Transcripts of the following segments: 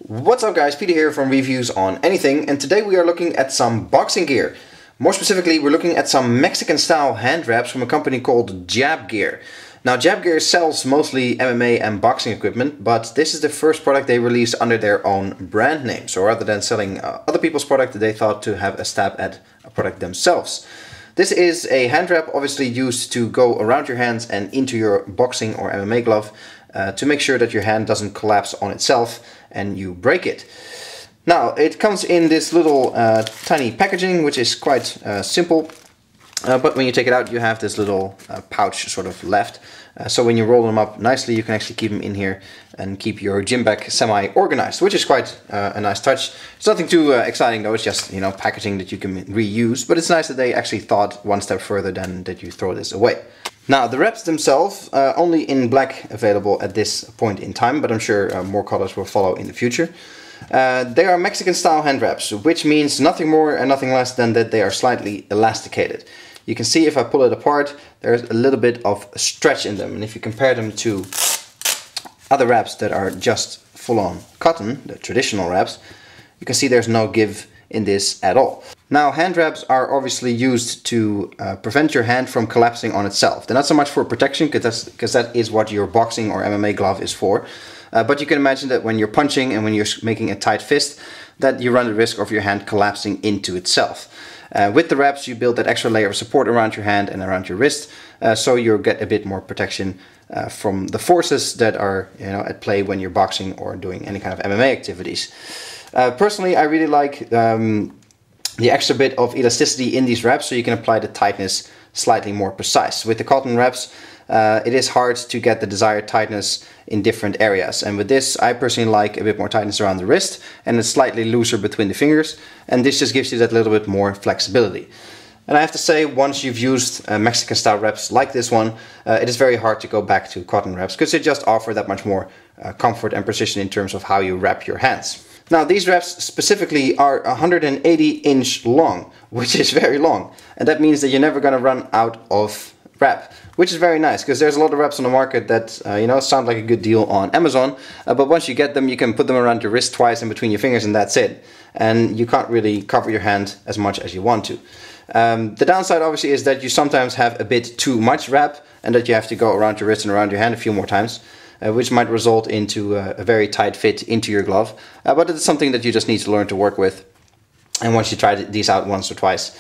What's up guys, Peter here from Reviews on Anything, and today we are looking at some boxing gear. More specifically, we're looking at some Mexican style hand wraps from a company called Jabgear. Now Jabgear sells mostly MMA and boxing equipment, but this is the first product they released under their own brand name. So rather than selling other people's product, they thought to have a stab at a product themselves. This is a hand wrap obviously used to go around your hands and into your boxing or MMA glove to make sure that your hand doesn't collapse on itself and you break it. Now it comes in this little tiny packaging, which is quite simple, but when you take it out you have this little pouch sort of left. So when you roll them up nicely you can actually keep them in here and keep your gym bag semi-organized, which is quite a nice touch. It's nothing too exciting though, it's just, you know, packaging that you can reuse, but it's nice that they actually thought one step further than that you throw this away. Now the wraps themselves only in black available at this point in time, but I'm sure more colors will follow in the future. They are Mexican style hand wraps, which means nothing more and nothing less than that they are slightly elasticated. You can see if I pull it apart, there's a little bit of stretch in them, and if you compare them to other wraps that are just full-on cotton, the traditional wraps, you can see there's no give in this at all. Now hand wraps are obviously used to prevent your hand from collapsing on itself. They're not so much for protection, because that is what your boxing or MMA glove is for. But you can imagine that when you're punching and when you're making a tight fist, that you run the risk of your hand collapsing into itself. With the wraps you build that extra layer of support around your hand and around your wrist, so you'll get a bit more protection from the forces that are, you know, at play when you're boxing or doing any kind of MMA activities. Personally, I really like the extra bit of elasticity in these wraps, so you can apply the tightness slightly more precise. With the cotton wraps, it is hard to get the desired tightness in different areas, and with this I personally like a bit more tightness around the wrist, and it's slightly looser between the fingers, and this just gives you that little bit more flexibility. And I have to say, once you've used Mexican style wraps like this one, it is very hard to go back to cotton wraps, because they just offer that much more comfort and precision in terms of how you wrap your hands. Now these wraps specifically are 180-inch long, which is very long, and that means that you're never going to run out of wrap, which is very nice, because there's a lot of wraps on the market that you know, sound like a good deal on Amazon, but once you get them you can put them around your wrist twice in between your fingers and that's it, and you can't really cover your hand as much as you want to. The downside obviously is that you sometimes have a bit too much wrap and that you have to go around your wrist and around your hand a few more times, which might result into a very tight fit into your glove, but it's something that you just need to learn to work with, and once you try these out once or twice,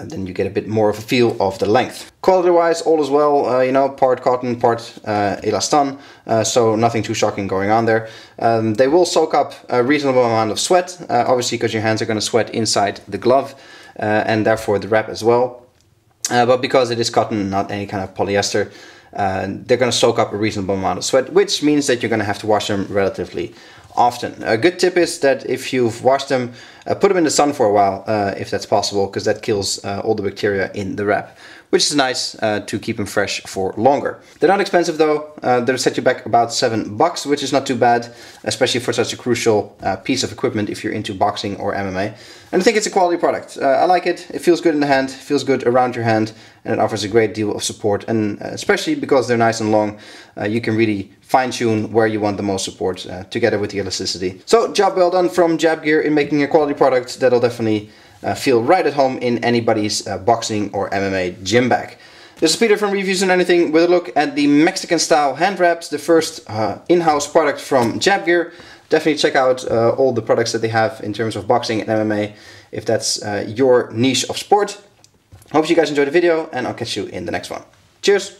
then you get a bit more of a feel of the length. Quality wise, all is well, you know, part cotton, part elastan, so nothing too shocking going on there. They will soak up a reasonable amount of sweat, obviously because your hands are going to sweat inside the glove, and therefore the wrap as well. But because it is cotton, not any kind of polyester, they're going to soak up a reasonable amount of sweat, which means that you're going to have to wash them relatively often. A good tip is that if you've washed them, put them in the sun for a while, if that's possible, because that kills all the bacteria in the wrap, which is nice to keep them fresh for longer. They're not expensive though, they'll set you back about $7, which is not too bad, especially for such a crucial piece of equipment if you're into boxing or MMA. And I think it's a quality product. I like it, it feels good in the hand, feels good around your hand, and it offers a great deal of support, and especially because they're nice and long, you can really fine-tune where you want the most support together with the elasticity. So job well done from Jabgear in making a quality product that'll definitely feel right at home in anybody's boxing or MMA gym bag. This is Peter from Reviews on Anything with a look at the Mexican style hand wraps, the first in-house product from Jabgear. Definitely check out all the products that they have in terms of boxing and MMA if that's your niche of sport. Hope you guys enjoyed the video, and I'll catch you in the next one. Cheers!